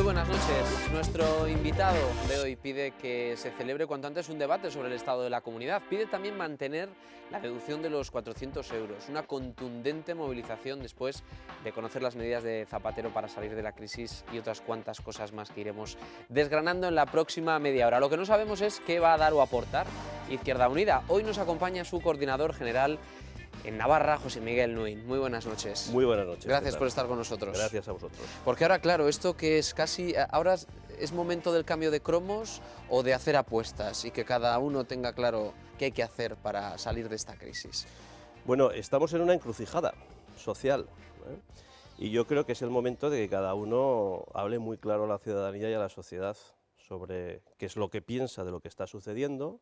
buenas noches. Nuestro invitado de hoy pide que se celebre cuanto antes un debate sobre el estado de la comunidad. Pide también mantener la reducción de los 400 euros, una contundente movilización después de conocer las medidas de Zapatero para salir de la crisis y otras cuantas cosas más que iremos desgranando en la próxima media hora. Lo que no sabemos es qué va a dar o aportar Izquierda Unida. Hoy nos acompaña su coordinador general en Navarra, José Miguel Nuin. Muy buenas noches. Muy buenas noches. Gracias por estar con nosotros. Gracias a vosotros. Porque ahora, claro, esto que es casi... Ahora es momento del cambio de cromos o de hacer apuestas y que cada uno tenga claro qué hay que hacer para salir de esta crisis. Bueno, estamos en una encrucijada social, ¿eh? Y yo creo que es el momento de que cada uno hable muy claro a la ciudadanía y a la sociedad sobre qué es lo que piensa de lo que está sucediendo,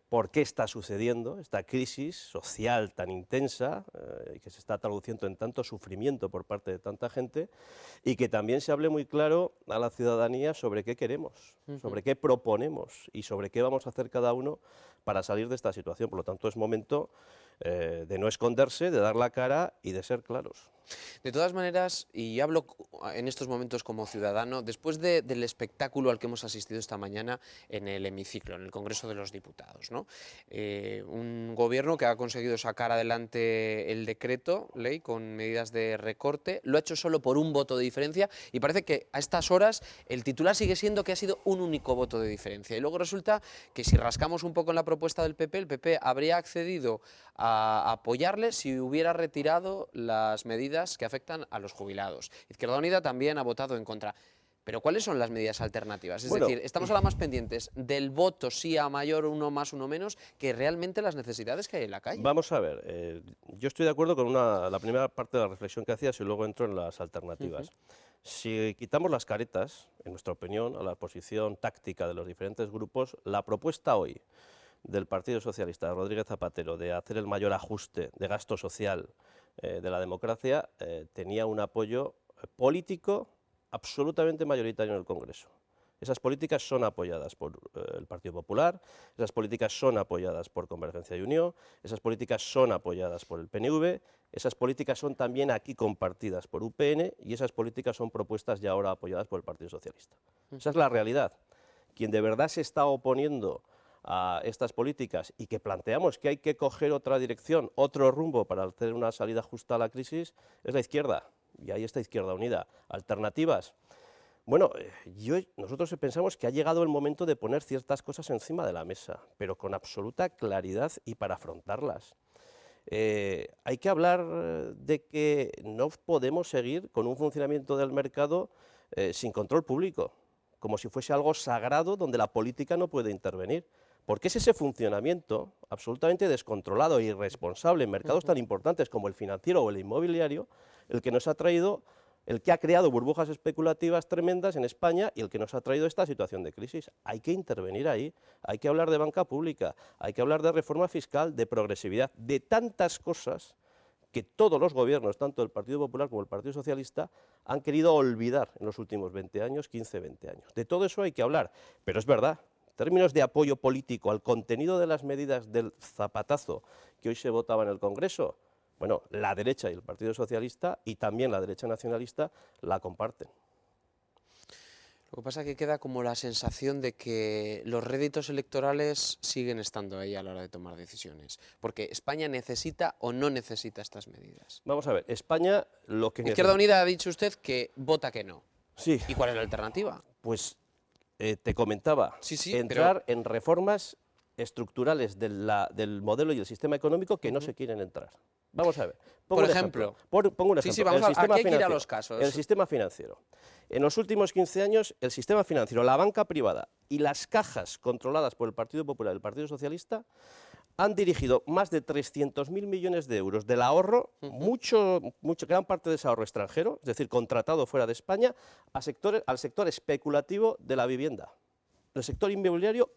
por qué está sucediendo esta crisis social tan intensa y que se está traduciendo en tanto sufrimiento por parte de tanta gente, y que también se hable muy claro a la ciudadanía sobre qué queremos, sobre qué proponemos y sobre qué vamos a hacer cada uno para salir de esta situación. Por lo tanto, es momento de no esconderse, de dar la cara y de ser claros. De todas maneras, y hablo en estos momentos como ciudadano, después del espectáculo al que hemos asistido esta mañana en el hemiciclo, en el Congreso de los Diputados, ¿no? Un gobierno que ha conseguido sacar adelante el decreto ley con medidas de recorte, lo ha hecho solo por un voto de diferencia y parece que a estas horas el titular sigue siendo que ha sido un único voto de diferencia. Y luego resulta que si rascamos un poco en la propuesta del PP, el PP habría accedido a apoyarle si hubiera retirado las medidas que afectan a los jubilados. Izquierda Unida también ha votado en contra. Pero ¿cuáles son las medidas alternativas? Es decir, estamos ahora más pendientes del voto sí a mayor, uno más, uno menos, que realmente las necesidades que hay en la calle. Vamos a ver, yo estoy de acuerdo con la primera parte de la reflexión que hacías y luego entro en las alternativas. Si quitamos las caretas, en nuestra opinión, a la posición táctica de los diferentes grupos, la propuesta hoy del Partido Socialista de Rodríguez Zapatero de hacer el mayor ajuste de gasto social de la democracia tenía un apoyo político absolutamente mayoritario en el Congreso. Esas políticas son apoyadas por el Partido Popular, esas políticas son apoyadas por Convergencia y Unió, esas políticas son apoyadas por el PNV, esas políticas son también aquí compartidas por UPN y esas políticas son propuestas ya ahora apoyadas por el Partido Socialista. Esa es la realidad. Quien de verdad se está oponiendo a estas políticas y que planteamos que hay que coger otra dirección, otro rumbo para hacer una salida justa a la crisis, es la izquierda, y ahí está Izquierda Unida. ¿Alternativas? Bueno, nosotros pensamos que ha llegado el momento de poner ciertas cosas encima de la mesa, pero con absoluta claridad y para afrontarlas. Hay que hablar de que no podemos seguir con un funcionamiento del mercado sin control público, como si fuese algo sagrado donde la política no puede intervenir. Porque es ese funcionamiento absolutamente descontrolado e irresponsable en mercados tan importantes como el financiero o el inmobiliario el que nos ha traído, el que ha creado burbujas especulativas tremendas en España y el que nos ha traído esta situación de crisis. Hay que intervenir ahí, hay que hablar de banca pública, hay que hablar de reforma fiscal, de progresividad, de tantas cosas que todos los gobiernos, tanto el Partido Popular como el Partido Socialista, han querido olvidar en los últimos 20 años, 15, 20 años. De todo eso hay que hablar, pero es verdad. En términos de apoyo político al contenido de las medidas del zapatazo que hoy se votaba en el Congreso, bueno, la derecha y el Partido Socialista y también la derecha nacionalista la comparten. Lo que pasa es que queda como la sensación de que los réditos electorales siguen estando ahí a la hora de tomar decisiones. Porque España necesita o no necesita estas medidas. Vamos a ver, España lo que necesita... Izquierda Unida ha dicho usted que vota que no. Sí. ¿Y cuál es la alternativa? Pues te comentaba, entrar en reformas estructurales del modelo y el sistema económico que no se quieren entrar. Vamos a ver. Por ejemplo. Pongo un ejemplo. Sí, vamos aquí hay que ir a los casos. El sistema financiero. En los últimos 15 años, el sistema financiero, la banca privada y las cajas controladas por el Partido Popular y el Partido Socialista han dirigido más de 300.000 millones de euros del ahorro, gran parte de ese ahorro extranjero, es decir, contratado fuera de España, al sector especulativo de la vivienda. El sector inmobiliario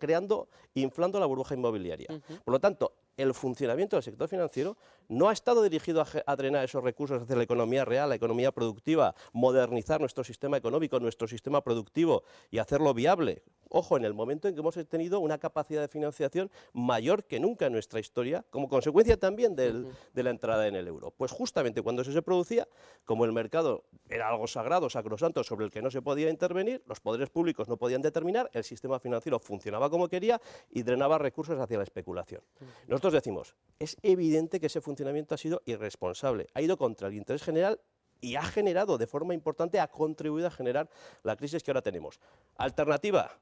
inflando la burbuja inmobiliaria. Por lo tanto, el funcionamiento del sector financiero no ha estado dirigido a drenar esos recursos hacia la economía real, la economía productiva, modernizar nuestro sistema económico, nuestro sistema productivo y hacerlo viable. Ojo, en el momento en que hemos tenido una capacidad de financiación mayor que nunca en nuestra historia, como consecuencia también de la entrada en el euro. Pues justamente cuando eso se producía, como el mercado era algo sagrado, sacrosanto, sobre el que no se podía intervenir, los poderes públicos no podían determinar, el sistema financiero funcionaba como quería y drenaba recursos hacia la especulación. Nosotros decimos, es evidente que ese funcionamiento ha sido irresponsable, ha ido contra el interés general y ha generado de forma importante, ha contribuido a generar la crisis que ahora tenemos. Alternativa,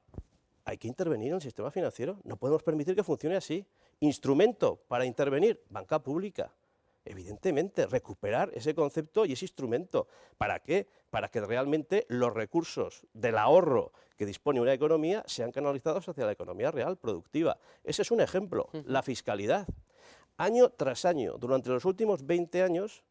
hay que intervenir en el sistema financiero, no podemos permitir que funcione así. Instrumento para intervenir, banca pública. Evidentemente, recuperar ese concepto y ese instrumento. ¿Para qué? Para que realmente los recursos del ahorro que dispone una economía sean canalizados hacia la economía real, productiva. Ese es un ejemplo, la fiscalidad. Año tras año, durante los últimos 20 años,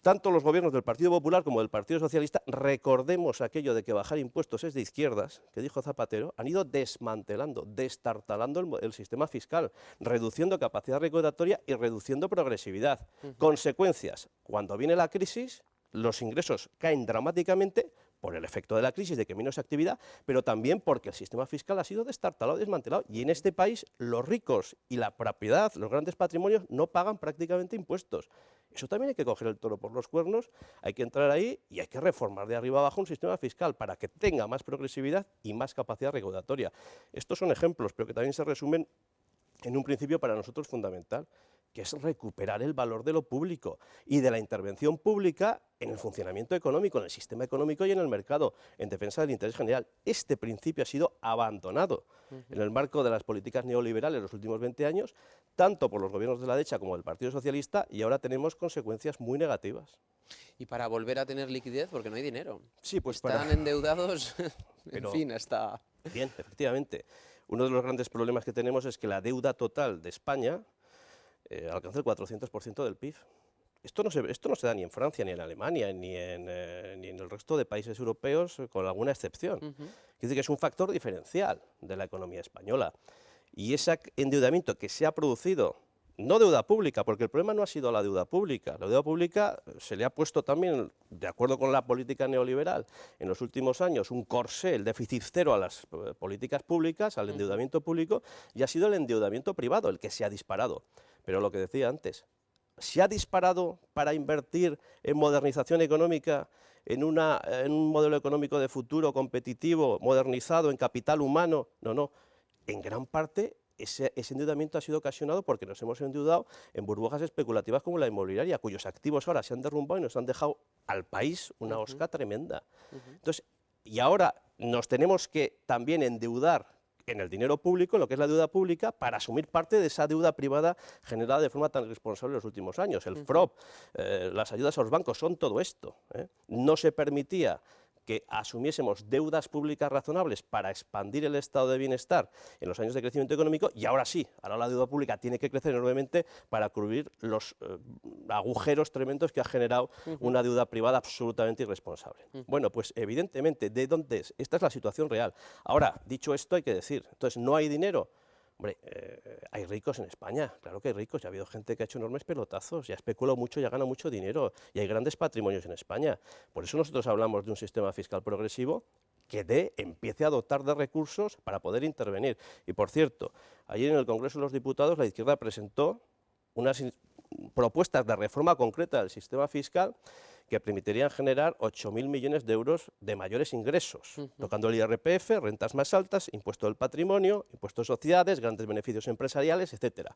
tanto los gobiernos del Partido Popular como del Partido Socialista, recordemos aquello de que bajar impuestos es de izquierdas, que dijo Zapatero, han ido desmantelando, destartalando el sistema fiscal, reduciendo capacidad recaudatoria y reduciendo progresividad. Consecuencias, cuando viene la crisis, los ingresos caen dramáticamente por el efecto de la crisis, de que menos actividad, pero también porque el sistema fiscal ha sido destartalado, desmantelado. Y en este país los ricos y la propiedad, los grandes patrimonios, no pagan prácticamente impuestos. Eso también hay que coger el toro por los cuernos, hay que entrar ahí y hay que reformar de arriba abajo un sistema fiscal para que tenga más progresividad y más capacidad recaudatoria. Estos son ejemplos, pero que también se resumen en un principio para nosotros fundamental, que es recuperar el valor de lo público y de la intervención pública en el funcionamiento económico, en el sistema económico y en el mercado, en defensa del interés general. Este principio ha sido abandonado en el marco de las políticas neoliberales en los últimos 20 años, tanto por los gobiernos de la derecha como del Partido Socialista, y ahora tenemos consecuencias muy negativas. Y para volver a tener liquidez, porque no hay dinero. Sí, pues están endeudados, en fin, hasta... Bien, efectivamente. Uno de los grandes problemas que tenemos es que la deuda total de España alcanza el 400% del PIB. Esto no se da ni en Francia, ni en Alemania, ni en el resto de países europeos, con alguna excepción. Quiere decir que es un factor diferencial de la economía española. Y ese endeudamiento que se ha producido, no deuda pública, porque el problema no ha sido la deuda pública. La deuda pública se le ha puesto también, de acuerdo con la política neoliberal, en los últimos años un corsé, el déficit cero a las políticas públicas, al endeudamiento público, y ha sido el endeudamiento privado el que se ha disparado. Pero lo que decía antes, ¿se ha disparado para invertir en modernización económica, en un modelo económico de futuro competitivo, modernizado, en capital humano? No, no. En gran parte ese endeudamiento ha sido ocasionado porque nos hemos endeudado en burbujas especulativas como la inmobiliaria, cuyos activos ahora se han derrumbado y nos han dejado al país una hosca tremenda. Entonces, y ahora nos tenemos que también endeudar en el dinero público, en lo que es la deuda pública, para asumir parte de esa deuda privada generada de forma tan irresponsable en los últimos años. El FROB, las ayudas a los bancos, son todo esto. No se permitía que asumiésemos deudas públicas razonables para expandir el estado de bienestar en los años de crecimiento económico, y ahora sí, ahora la deuda pública tiene que crecer enormemente para cubrir los agujeros tremendos que ha generado una deuda privada absolutamente irresponsable. Bueno, pues evidentemente, ¿de dónde es? Esta es la situación real. Ahora, dicho esto, hay que decir, entonces, ¿no hay dinero? Hombre, hay ricos en España, claro que hay ricos, ya ha habido gente que ha hecho enormes pelotazos, ya ha especulado mucho, ya gana mucho dinero, y hay grandes patrimonios en España. Por eso nosotros hablamos de un sistema fiscal progresivo que empiece a dotar de recursos para poder intervenir. Y por cierto, ayer en el Congreso de los Diputados la izquierda presentó unas propuestas de reforma concreta del sistema fiscal que permitirían generar 8.000 millones de euros de mayores ingresos, tocando el IRPF, rentas más altas, impuesto del patrimonio, impuestos de sociedades, grandes beneficios empresariales, etcétera.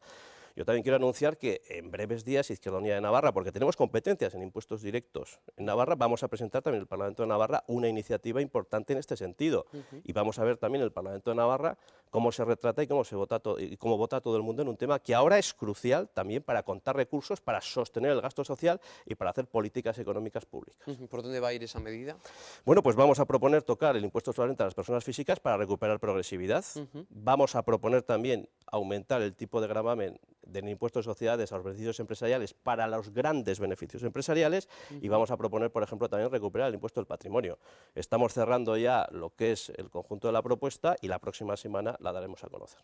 Yo también quiero anunciar que en breves días Izquierda Unida de Navarra, porque tenemos competencias en impuestos directos en Navarra, vamos a presentar también en el Parlamento de Navarra una iniciativa importante en este sentido. Y vamos a ver también en el Parlamento de Navarra cómo se retrata y cómo vota todo el mundo en un tema que ahora es crucial también para contar recursos, para sostener el gasto social y para hacer políticas económicas económicas públicas. ¿Por dónde va a ir esa medida? Bueno, pues vamos a proponer tocar el impuesto sobre la renta a las personas físicas para recuperar progresividad. Vamos a proponer también aumentar el tipo de gravamen del impuesto de sociedades a los beneficios empresariales para los grandes beneficios empresariales y vamos a proponer, por ejemplo, también recuperar el impuesto del patrimonio. Estamos cerrando ya lo que es el conjunto de la propuesta y la próxima semana la daremos a conocer.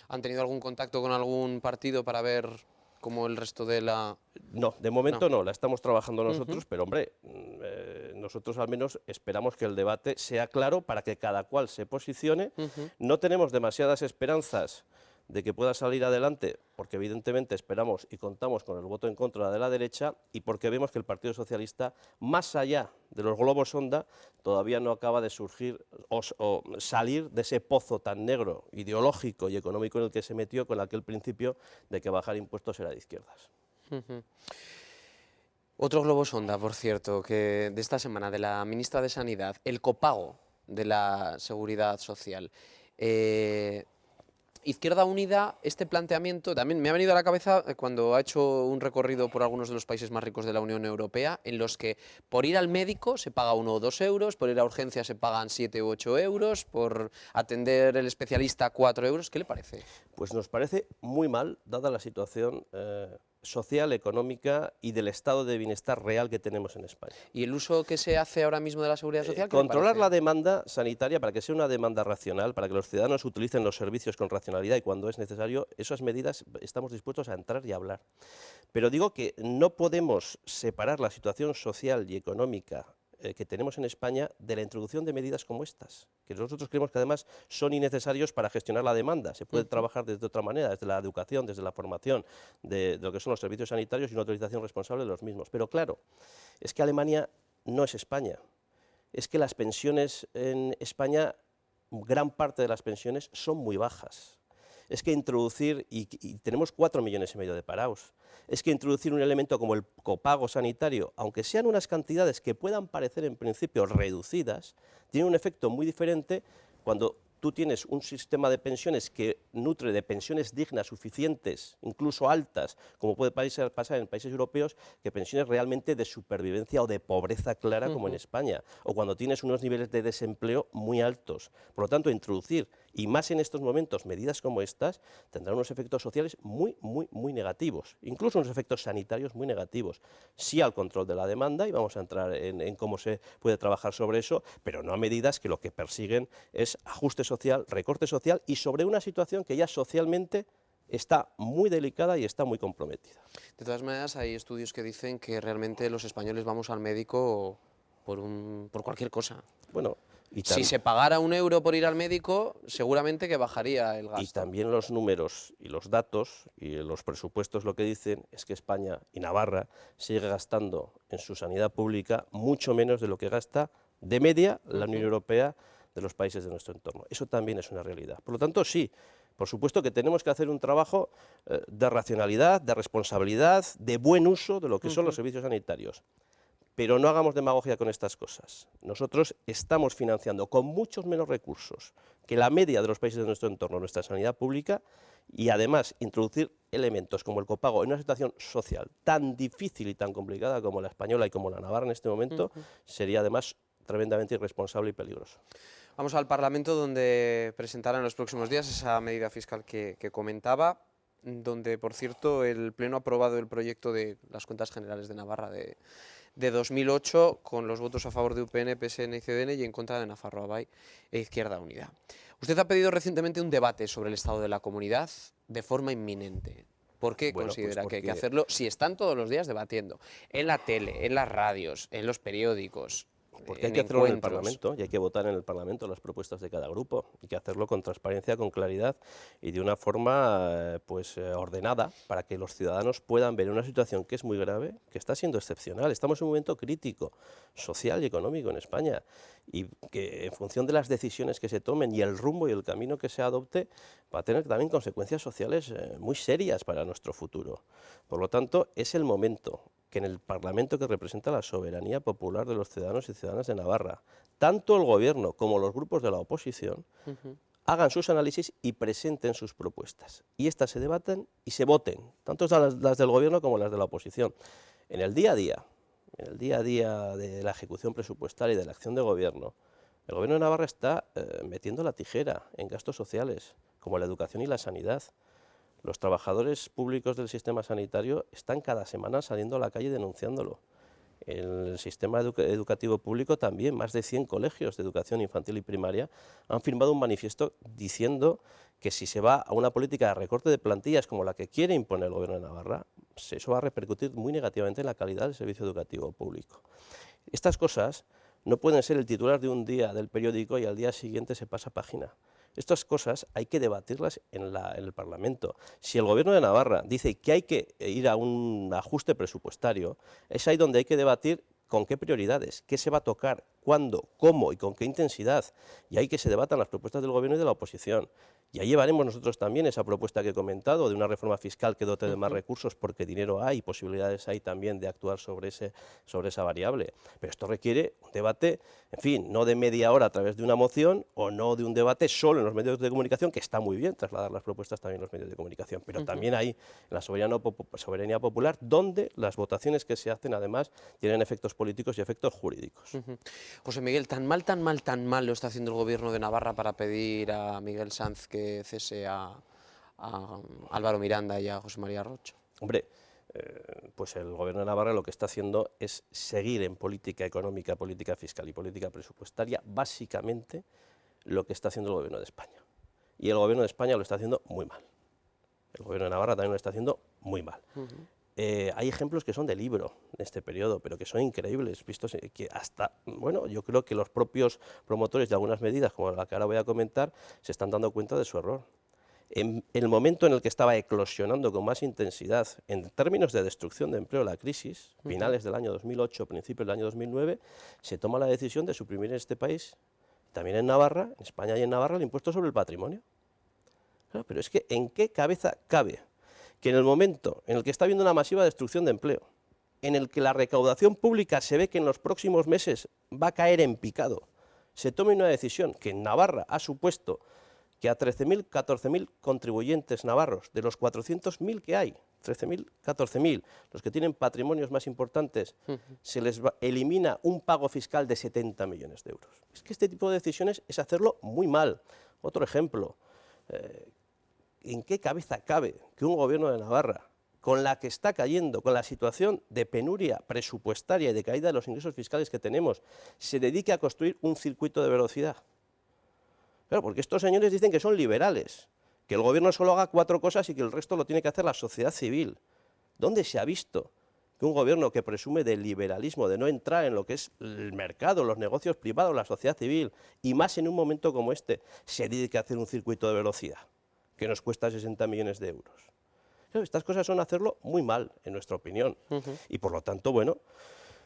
¿Han tenido algún contacto con algún partido para ver cómo el resto de la...? No, de momento no, la estamos trabajando nosotros, pero hombre, nosotros al menos esperamos que el debate sea claro para que cada cual se posicione. No tenemos demasiadas esperanzas de que pueda salir adelante, porque evidentemente esperamos y contamos con el voto en contra de la derecha y porque vemos que el Partido Socialista, más allá de los globos sonda, todavía no acaba de surgir o salir de ese pozo tan negro, ideológico y económico en el que se metió con aquel principio de que bajar impuestos era de izquierdas. Otro globo sonda, por cierto, que de esta semana, de la ministra de Sanidad, el copago de la Seguridad Social. Izquierda Unida, este planteamiento también me ha venido a la cabeza cuando ha hecho un recorrido por algunos de los países más ricos de la Unión Europea, en los que por ir al médico se paga 1 o 2 euros, por ir a urgencias se pagan 7 u 8 euros, por atender el especialista 4 euros. ¿Qué le parece? Pues nos parece muy mal, dada la situación social, económica y del estado de bienestar real que tenemos en España. ¿Y el uso que se hace ahora mismo de la seguridad social? Controlar la demanda sanitaria para que sea una demanda racional, para que los ciudadanos utilicen los servicios con racionalidad y cuando es necesario, esas medidas estamos dispuestos a entrar y a hablar. Pero digo que no podemos separar la situación social y económica que tenemos en España de la introducción de medidas como estas, que nosotros creemos que además son innecesarios para gestionar la demanda. Se puede trabajar desde otra manera, desde la educación, desde la formación, de lo que son los servicios sanitarios y una utilización responsable de los mismos. Pero claro, es que Alemania no es España. Es que las pensiones en España, gran parte de las pensiones son muy bajas. Es que introducir, y tenemos 4,5 millones de parados, es que introducir un elemento como el copago sanitario, aunque sean unas cantidades que puedan parecer en principio reducidas, tiene un efecto muy diferente cuando tú tienes un sistema de pensiones que nutre de pensiones dignas, suficientes, incluso altas, como puede pasar en países europeos, que pensiones realmente de supervivencia o de pobreza clara, como en España, o cuando tienes unos niveles de desempleo muy altos. Por lo tanto, introducir, y más en estos momentos, medidas como estas, tendrán unos efectos sociales muy negativos, incluso unos efectos sanitarios muy negativos. Sí al control de la demanda, y vamos a entrar en cómo se puede trabajar sobre eso, pero no a medidas que lo que persiguen es ajuste social, recorte social y sobre una situación que ya socialmente está muy delicada y está muy comprometida. De todas maneras, hay estudios que dicen que realmente los españoles vamos al médico por cualquier cosa. Bueno, si se pagara 1 euro por ir al médico, seguramente que bajaría el gasto. Y también los números y los datos y los presupuestos lo que dicen es que España y Navarra sigue gastando en su sanidad pública mucho menos de lo que gasta de media la Unión Europea de los países de nuestro entorno. Eso también es una realidad. Por lo tanto, sí, por supuesto que tenemos que hacer un trabajo de racionalidad, de responsabilidad, de buen uso de lo que son los servicios sanitarios. Pero no hagamos demagogia con estas cosas. Nosotros estamos financiando con muchos menos recursos que la media de los países de nuestro entorno nuestra sanidad pública y además introducir elementos como el copago en una situación social tan difícil y tan complicada como la española y como la navarra en este momento sería además tremendamente irresponsable y peligroso. Vamos al Parlamento, donde presentarán en los próximos días esa medida fiscal que comentaba, donde, por cierto, el Pleno ha aprobado el proyecto de las Cuentas Generales de Navarra de 2008, con los votos a favor de UPN, PSN y CDN y en contra de Nafarroa Bai e Izquierda Unida. Usted ha pedido recientemente un debate sobre el estado de la comunidad de forma inminente. ¿Por qué considera que hay que hacerlo si están todos los días debatiendo? En la tele, en las radios, en los periódicos. Porque hay que hacerlo en el Parlamento y hay que votar en el Parlamento las propuestas de cada grupo. Hay que hacerlo con transparencia, con claridad y de una forma ordenada para que los ciudadanos puedan ver una situación que es muy grave, que está siendo excepcional. Estamos en un momento crítico, social y económico en España y que en función de las decisiones que se tomen y el rumbo y el camino que se adopte va a tener también consecuencias sociales muy serias para nuestro futuro. Por lo tanto, es el momento que en el Parlamento que representa la soberanía popular de los ciudadanos y ciudadanas de Navarra, tanto el Gobierno como los grupos de la oposición hagan sus análisis y presenten sus propuestas. Y estas se debaten y se voten, tanto las del Gobierno como las de la oposición. En el día a día, en el día a día de la ejecución presupuestaria y de la acción de gobierno, el Gobierno de Navarra está metiendo la tijera en gastos sociales, como la educación y la sanidad. Los trabajadores públicos del sistema sanitario están cada semana saliendo a la calle denunciándolo. El sistema educativo público también, más de 100 colegios de educación infantil y primaria han firmado un manifiesto diciendo que si se va a una política de recorte de plantillas como la que quiere imponer el Gobierno de Navarra, eso va a repercutir muy negativamente en la calidad del servicio educativo público. Estas cosas no pueden ser el titular de un día del periódico y al día siguiente se pasa página. Estas cosas hay que debatirlas en el Parlamento. Si el Gobierno de Navarra dice que hay que ir a un ajuste presupuestario, es ahí donde hay que debatir con qué prioridades, qué se va a tocar, cuándo, cómo y con qué intensidad. Y ahí que se debatan las propuestas del Gobierno y de la oposición. Y ahí llevaremos nosotros también esa propuesta que he comentado de una reforma fiscal que dote de más recursos, porque dinero hay, posibilidades hay también de actuar sobre esa variable. Pero esto requiere un debate, en fin, no de media hora a través de una moción o no de un debate solo en los medios de comunicación, que está muy bien trasladar las propuestas también en los medios de comunicación, pero también hay en la soberanía popular, donde las votaciones que se hacen además tienen efectos políticos y efectos jurídicos. José Miguel, tan mal lo está haciendo el Gobierno de Navarra para pedir a Miguel Sanz que cese a Álvaro Miranda y a José María Rocho. Hombre, pues el Gobierno de Navarra lo que está haciendo es seguir en política económica, política fiscal y política presupuestaria básicamente lo que está haciendo el Gobierno de España. Y el Gobierno de España lo está haciendo muy mal. El Gobierno de Navarra también lo está haciendo muy mal. Hay ejemplos que son de libro en este periodo, pero que son increíbles, vistos que hasta, bueno, yo creo que los propios promotores de algunas medidas, como la que ahora voy a comentar, se están dando cuenta de su error. En el momento en el que estaba eclosionando con más intensidad, en términos de destrucción de empleo, la crisis, finales del año 2008, principios del año 2009, se toma la decisión de suprimir en este país, también en Navarra, en España y en Navarra, el impuesto sobre el patrimonio. Claro, pero es que ¿en qué cabeza cabe que en el momento en el que está habiendo una masiva destrucción de empleo, en el que la recaudación pública se ve que en los próximos meses va a caer en picado, se tome una decisión que en Navarra ha supuesto que a 13.000, 14.000 contribuyentes navarros, de los 400.000 que hay, 13.000, 14.000, los que tienen patrimonios más importantes, se les elimina un pago fiscal de 70 millones de euros? Es que este tipo de decisiones es hacerlo muy mal. Otro ejemplo, ¿en qué cabeza cabe que un Gobierno de Navarra, con la que está cayendo, con la situación de penuria presupuestaria y de caída de los ingresos fiscales que tenemos, se dedique a construir un circuito de velocidad? Claro, porque estos señores dicen que son liberales, que el Gobierno solo haga 4 cosas y que el resto lo tiene que hacer la sociedad civil. ¿Dónde se ha visto que un Gobierno que presume de liberalismo, de no entrar en lo que es el mercado, los negocios privados, la sociedad civil, y más en un momento como este, se dedique a hacer un circuito de velocidad que nos cuesta 60 millones de euros? Claro, estas cosas son hacerlo muy mal, en nuestra opinión. Y por lo tanto, bueno,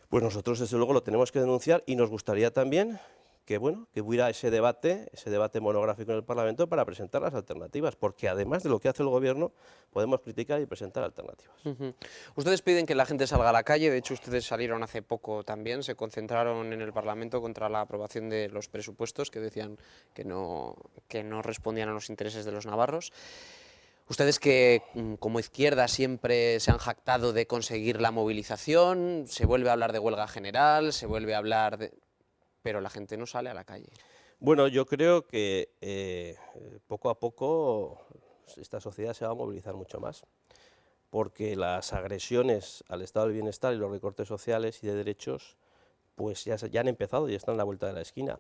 pues nosotros desde luego lo tenemos que denunciar y nos gustaría también que, bueno, que hubiera ese debate monográfico en el Parlamento para presentar las alternativas, porque además de lo que hace el Gobierno, podemos criticar y presentar alternativas. Ustedes piden que la gente salga a la calle, de hecho ustedes salieron hace poco también, se concentraron en el Parlamento contra la aprobación de los presupuestos que decían que no respondían a los intereses de los navarros. Ustedes que como izquierda siempre se han jactado de conseguir la movilización, se vuelve a hablar de huelga general, se vuelve a hablar de... pero la gente no sale a la calle. Bueno, yo creo que poco a poco esta sociedad se va a movilizar mucho más, porque las agresiones al estado del bienestar y los recortes sociales y de derechos pues ya han empezado y están a la vuelta de la esquina.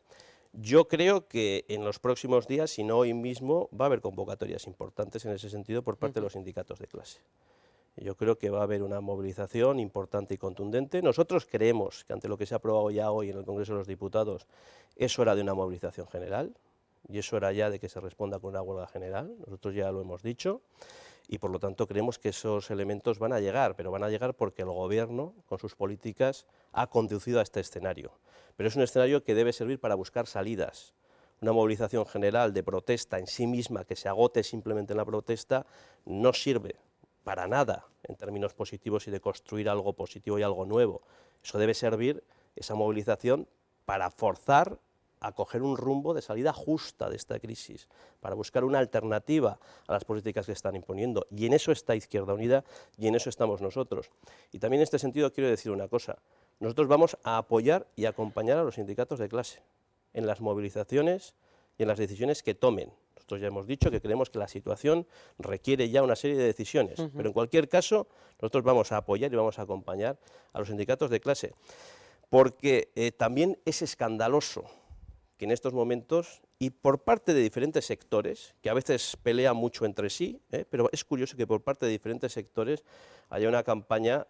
Yo creo que en los próximos días, si no hoy mismo, va a haber convocatorias importantes en ese sentido por parte de los sindicatos de clase. Yo creo que va a haber una movilización importante y contundente. Nosotros creemos que ante lo que se ha aprobado ya hoy en el Congreso de los Diputados es hora de una movilización general y es hora ya de que se responda con una huelga general. Nosotros ya lo hemos dicho y por lo tanto creemos que esos elementos van a llegar, pero van a llegar porque el Gobierno con sus políticas ha conducido a este escenario. Pero es un escenario que debe servir para buscar salidas. Una movilización general de protesta en sí misma que se agote simplemente en la protesta no sirve para nada en términos positivos y de construir algo positivo y algo nuevo. Eso debe servir, esa movilización, para forzar a coger un rumbo de salida justa de esta crisis, para buscar una alternativa a las políticas que están imponiendo. Y en eso está Izquierda Unida y en eso estamos nosotros. Y también en este sentido quiero decir una cosa. nosotros vamos a apoyar y acompañar a los sindicatos de clase en las movilizaciones y en las decisiones que tomen. Nosotros ya hemos dicho que creemos que la situación requiere ya una serie de decisiones, pero en cualquier caso nosotros vamos a apoyar y vamos a acompañar a los sindicatos de clase, porque también es escandaloso que en estos momentos, y por parte de diferentes sectores, que a veces pelean mucho entre sí, pero es curioso que por parte de diferentes sectores haya una campaña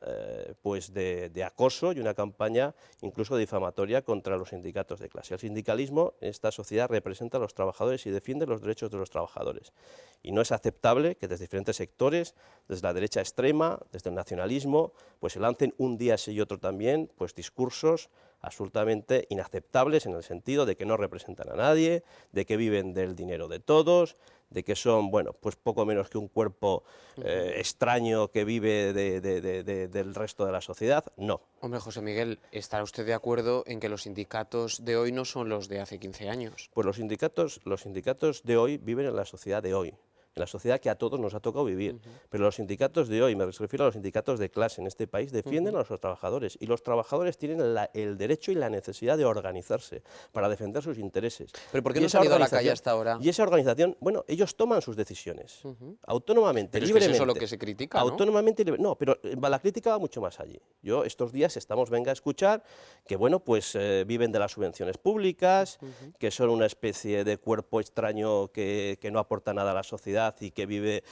pues de acoso y una campaña incluso difamatoria contra los sindicatos de clase. El sindicalismo en esta sociedad representa a los trabajadores y defiende los derechos de los trabajadores. Y no es aceptable que desde diferentes sectores, desde la derecha extrema, desde el nacionalismo, pues se lancen un día sí y otro también pues discursos absolutamente inaceptables en el sentido de que no representan a nadie, de que viven del dinero de todos, de que son, bueno, pues poco menos que un cuerpo extraño que vive del resto de la sociedad. No. Hombre, José Miguel, ¿estará usted de acuerdo en que los sindicatos de hoy no son los de hace 15 años? Pues los sindicatos de hoy viven en la sociedad de hoy, en la sociedad que a todos nos ha tocado vivir. Pero los sindicatos de hoy, me refiero a los sindicatos de clase en este país, defienden a los trabajadores, y los trabajadores tienen el derecho y la necesidad de organizarse para defender sus intereses. ¿Pero por qué no han salido a la calle hasta ahora? Y esa organización, bueno, ellos toman sus decisiones, autónomamente, pero libremente. Es que eso es lo que se critica, ¿no? Autónomamente, no, pero la crítica va mucho más allí. Yo estos días venga a escuchar que, bueno, pues viven de las subvenciones públicas, que son una especie de cuerpo extraño que no aporta nada a la sociedad y que vive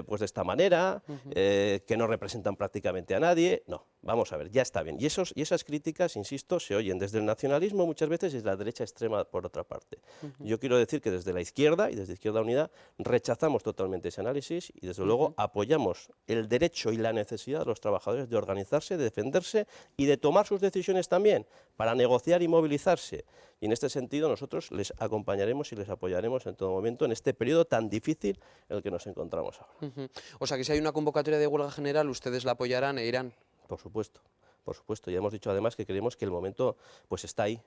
pues de esta manera, que no representan prácticamente a nadie. No, vamos a ver, ya está bien. Y esas críticas, insisto, se oyen desde el nacionalismo muchas veces y desde la derecha extrema por otra parte. Yo quiero decir que desde la izquierda y desde Izquierda Unida rechazamos totalmente ese análisis y desde luego apoyamos el derecho y la necesidad de los trabajadores de organizarse, de defenderse y de tomar sus decisiones también para negociar y movilizarse. Y en este sentido nosotros les acompañaremos y les apoyaremos en todo momento en este periodo tan difícil en el que nos encontramos ahora. O sea que si hay una convocatoria de huelga general, ustedes la apoyarán e irán. Por supuesto, por supuesto. Ya hemos dicho además que creemos que el momento pues está ahí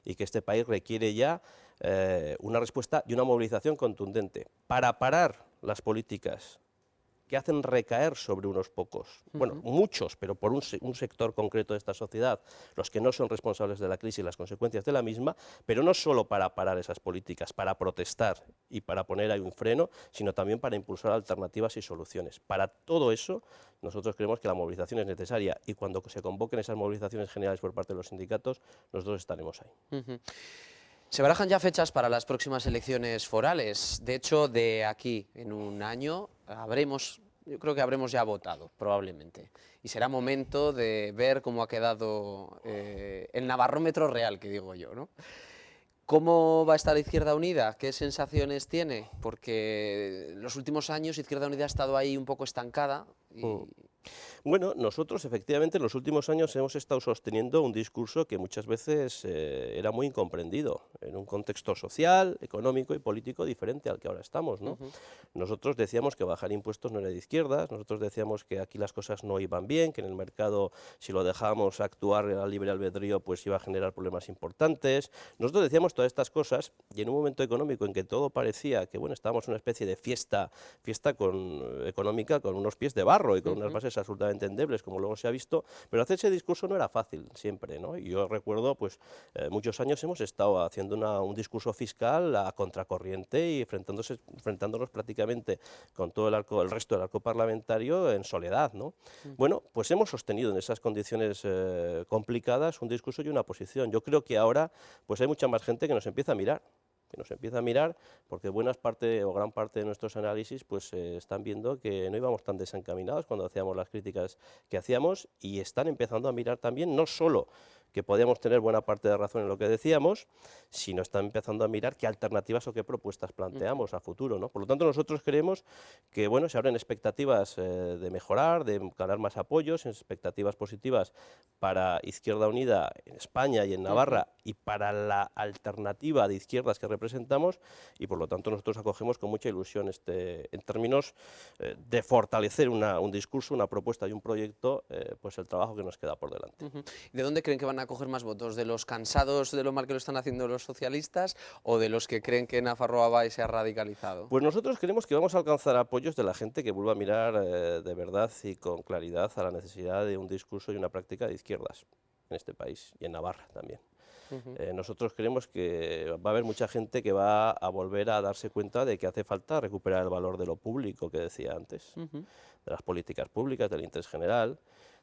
y que este país requiere ya una respuesta y una movilización contundente para parar las políticas que hacen recaer sobre unos pocos, bueno, muchos, pero por un sector concreto de esta sociedad, los que no son responsables de la crisis y las consecuencias de la misma, pero no solo para parar esas políticas, para protestar y para poner ahí un freno, sino también para impulsar alternativas y soluciones. Para todo eso, nosotros creemos que la movilización es necesaria y cuando se convoquen esas movilizaciones generales por parte de los sindicatos, nosotros estaremos ahí. Se barajan ya fechas para las próximas elecciones forales. De hecho, de aquí en un año yo creo que habremos ya votado, probablemente. Y será momento de ver cómo ha quedado el navarrómetro real, que digo yo, ¿no? ¿Cómo va a estar Izquierda Unida? ¿Qué sensaciones tiene? Porque en los últimos años Izquierda Unida ha estado ahí un poco estancada y... Bueno, nosotros efectivamente en los últimos años hemos estado sosteniendo un discurso que muchas veces era muy incomprendido en un contexto social, económico y político diferente al que ahora estamos, ¿no? Nosotros decíamos que bajar impuestos no era de izquierdas, nosotros decíamos que aquí las cosas no iban bien, que en el mercado si lo dejábamos actuar a libre albedrío pues iba a generar problemas importantes. Nosotros decíamos todas estas cosas y en un momento económico en que todo parecía que bueno, estábamos en una especie de fiesta económica con unos pies de barro y con unas bases absolutamente endebles, como luego se ha visto, pero hacer ese discurso no era fácil siempre, ¿no? Y yo recuerdo, pues, muchos años hemos estado haciendo un discurso fiscal a contracorriente y enfrentándonos prácticamente con todo el resto del arco parlamentario en soledad, ¿no? Bueno, pues hemos sostenido en esas condiciones complicadas un discurso y una posición. Yo creo que ahora, pues hay mucha más gente que nos empieza a mirar, porque gran parte de nuestros análisis pues están viendo que no íbamos tan desencaminados cuando hacíamos las críticas que hacíamos y están empezando a mirar también no solo que podíamos tener buena parte de razón en lo que decíamos, sino están empezando a mirar qué alternativas o qué propuestas planteamos a futuro, ¿no? Por lo tanto, nosotros creemos que bueno, se abren expectativas de mejorar, de ganar más apoyos, expectativas positivas para Izquierda Unida en España y en Navarra y para la alternativa de izquierdas que representamos y por lo tanto nosotros acogemos con mucha ilusión en términos de fortalecer un discurso, una propuesta y un proyecto, pues el trabajo que nos queda por delante. ¿De dónde creen que van a coger más votos? ¿De los cansados de lo mal que lo están haciendo los socialistas o de los que creen que Nafarroa Bai se ha radicalizado? Pues nosotros creemos que vamos a alcanzar apoyos de la gente que vuelva a mirar de verdad y con claridad a la necesidad de un discurso y una práctica de izquierdas en este país y en Navarra también. Nosotros creemos que va a haber mucha gente que va a volver a darse cuenta de que hace falta recuperar el valor de lo público que decía antes, de las políticas públicas, del interés general,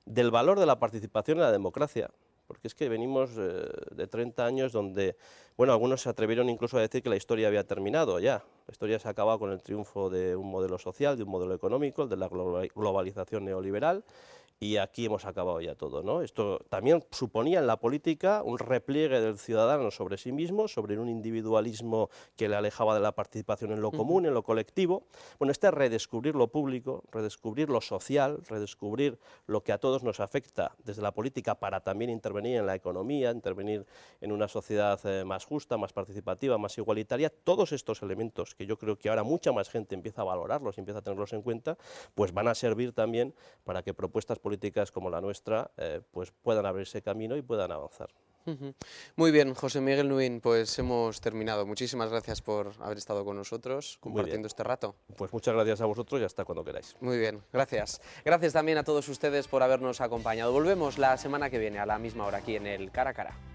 del valor de la participación en la democracia, porque es que venimos de 30 años donde, bueno, algunos se atrevieron incluso a decir que la historia había terminado ya. La historia se ha acabado con el triunfo de un modelo social, de un modelo económico, el de la globalización neoliberal, y aquí hemos acabado ya todo, ¿no? Esto también suponía en la política un repliegue del ciudadano sobre sí mismo, sobre un individualismo que le alejaba de la participación en lo común, en lo colectivo. Bueno, este redescubrir lo público, redescubrir lo social, redescubrir lo que a todos nos afecta desde la política para también intervenir en la economía, intervenir en una sociedad más justa, más participativa, más igualitaria, todos estos elementos que yo creo que ahora mucha más gente empieza a valorarlos, empieza a tenerlos en cuenta, pues van a servir también para que propuestas políticas como la nuestra pues puedan abrirse camino y puedan avanzar. Muy bien, José Miguel Nuín, pues hemos terminado. Muchísimas gracias por haber estado con nosotros compartiendo este rato. Pues muchas gracias a vosotros y hasta cuando queráis. Muy bien, gracias. Gracias también a todos ustedes por habernos acompañado. Volvemos la semana que viene a la misma hora aquí en el Cara a Cara.